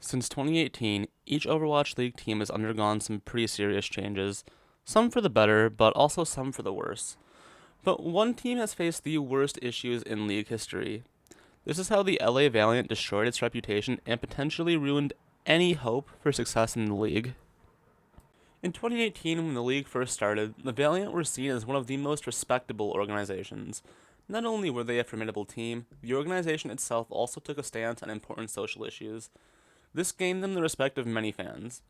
Since 2018, each Overwatch League team has undergone some pretty serious changes, some for the better, but also some for the worse. But one team has faced the worst issues in League history. This is how the LA Valiant destroyed its reputation and potentially ruined any hope for success in the league. In 2018, when the league first started, the Valiant were seen as one of the most respectable organizations. Not only were they a formidable team, the organization itself also took a stance on important social issues. This gained them the respect of many fans.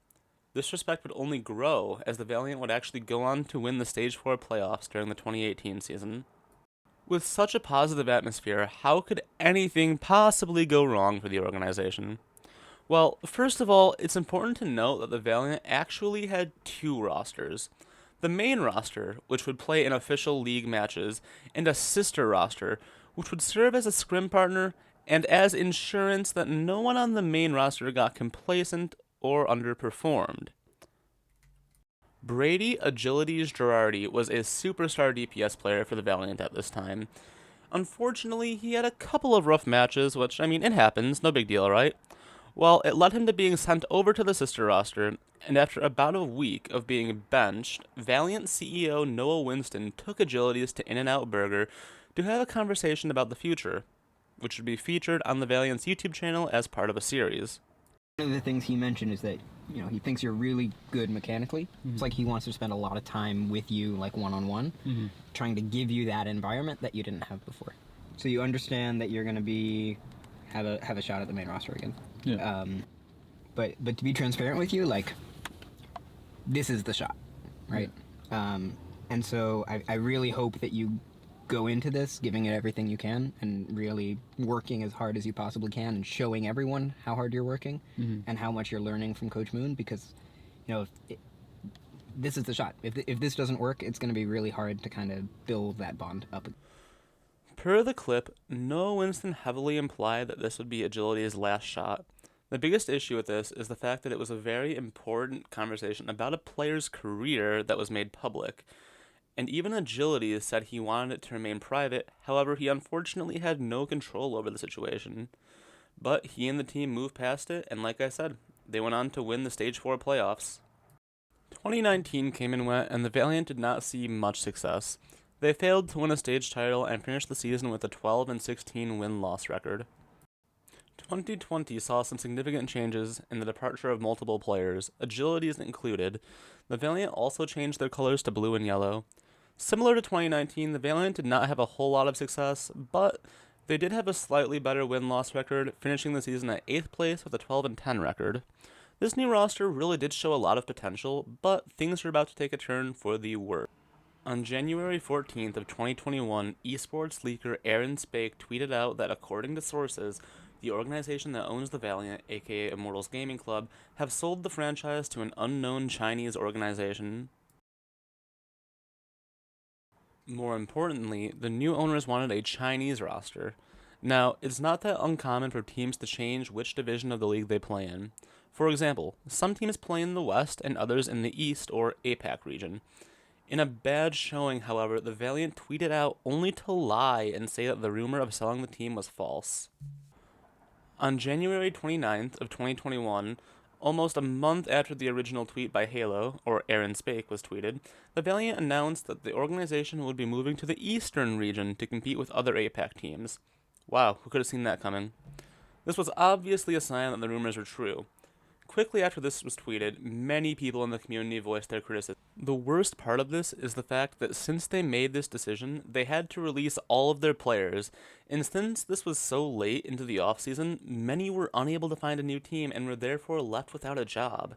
This respect would only grow as the Valiant would actually go on to win the Stage 4 playoffs during the 2018 season. With such a positive atmosphere, how could anything possibly go wrong for the organization? Well, first of all, it's important to note that the Valiant actually had two rosters. The main roster, which would play in official league matches, and a sister roster, which would serve as a scrim partner and as insurance that no one on the main roster got complacent or underperformed. Brady Agilities Girardi was a superstar DPS player for the Valiant at this time. Unfortunately, he had a couple of rough matches, which, it happens, no big deal, right? Well, it led him to being sent over to the sister roster, and after about a week of being benched, Valiant CEO Noah Winston took Agilities to In-N-Out Burger to have a conversation about the future, which would be featured on the Valiant's YouTube channel as part of a series. One of the things he mentioned is that he thinks you're really good mechanically. It's like he wants to spend a lot of time with you, like one-on-one, trying to give you that environment that you didn't have before. So you understand that you're going to have a shot at the main roster again. Yeah. But to be transparent with you, like, this is the shot, right? And so I really hope that you go into this giving it everything you can and really working as hard as you possibly can and showing everyone how hard you're working and how much you're learning from Coach Moon, because this is the shot. If this doesn't work, it's going to be really hard to kind of build that bond up. Per the clip, Noah Winston heavily implied that this would be Agility's last shot. The biggest issue with this is the fact that it was a very important conversation about a player's career that was made public. And even Agility said he wanted it to remain private, however, he unfortunately had no control over the situation. But he and the team moved past it, and like I said, they went on to win the Stage 4 playoffs. 2019 came and went, and the Valiant did not see much success. They failed to win a stage title and finished the season with a 12-16 win-loss record. 2020 saw some significant changes in the departure of multiple players, Agilities included. The Valiant also changed their colors to blue and yellow. Similar to 2019, the Valiant did not have a whole lot of success, but they did have a slightly better win-loss record, finishing the season at 8th place with a 12-10 record. This new roster really did show a lot of potential, but things are about to take a turn for the worse. On January 14th of 2021, esports leaker Aaron Spake tweeted out that according to sources, the organization that owns the Valiant, aka Immortals Gaming Club, have sold the franchise to an unknown Chinese organization. More importantly, the new owners wanted a Chinese roster. Now, it's not that uncommon for teams to change which division of the league they play in. For example, some teams play in the West and others in the East or APAC region. In a bad showing, however, the Valiant tweeted out only to lie and say that the rumor of selling the team was false. On January 29th of 2021, almost a month after the original tweet by Halo, or Aaron Spake, was tweeted, the Valiant announced that the organization would be moving to the Eastern region to compete with other APAC teams. Wow, who could have seen that coming? This was obviously a sign that the rumors were true. Quickly after this was tweeted, many people in the community voiced their criticism. The worst part of this is the fact that since they made this decision, they had to release all of their players, and since this was so late into the offseason, many were unable to find a new team and were therefore left without a job.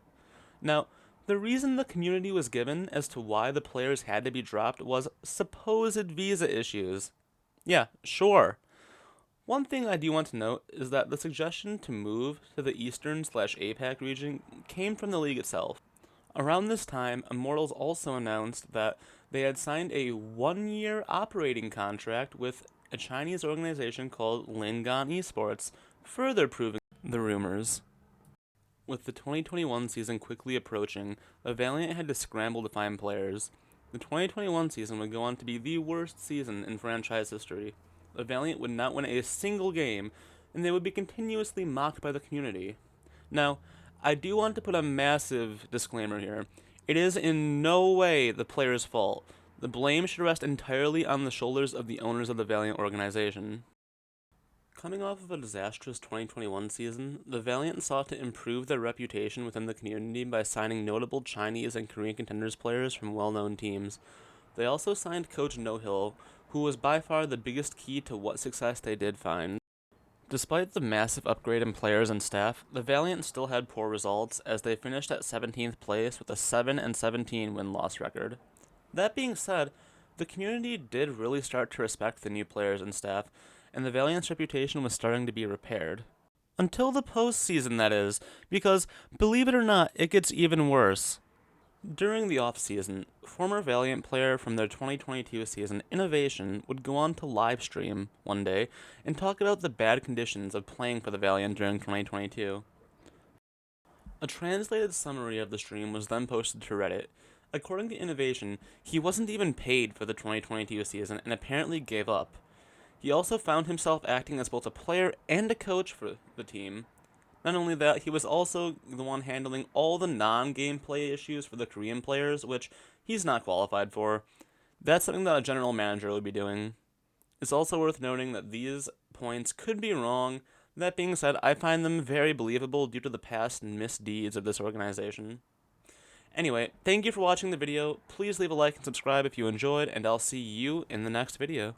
Now, the reason the community was given as to why the players had to be dropped was supposed visa issues. Yeah, sure. One thing I do want to note is that the suggestion to move to the Eastern/APAC region came from the league itself. Around this time, Immortals also announced that they had signed a 1-year operating contract with a Chinese organization called Lingan Esports, further proving the rumors. With the 2021 season quickly approaching, the Valiant had to scramble to find players. The 2021 season would go on to be the worst season in franchise history. The Valiant would not win a single game, and they would be continuously mocked by the community. Now, I do want to put a massive disclaimer here. It is in no way the players' fault. The blame should rest entirely on the shoulders of the owners of the Valiant organization. Coming off of a disastrous 2021 season, the Valiant sought to improve their reputation within the community by signing notable Chinese and Korean contenders players from well-known teams. They also signed coach No Hill, who was by far the biggest key to what success they did find. Despite the massive upgrade in players and staff, the Valiant still had poor results as they finished at 17th place with a 7-17 win-loss record. That being said, the community did really start to respect the new players and staff, and the Valiant's reputation was starting to be repaired. Until the postseason, that is, because, believe it or not, it gets even worse. During the off-season, former Valiant player from their 2022 season, Innovation, would go on to livestream one day and talk about the bad conditions of playing for the Valiant during 2022. A translated summary of the stream was then posted to Reddit. According to Innovation, he wasn't even paid for the 2022 season and apparently gave up. He also found himself acting as both a player and a coach for the team. Not only that, he was also the one handling all the non-gameplay issues for the Korean players, which he's not qualified for. That's something that a general manager would be doing. It's also worth noting that these points could be wrong. That being said, I find them very believable due to the past misdeeds of this organization. Anyway, thank you for watching the video. Please leave a like and subscribe if you enjoyed, and I'll see you in the next video.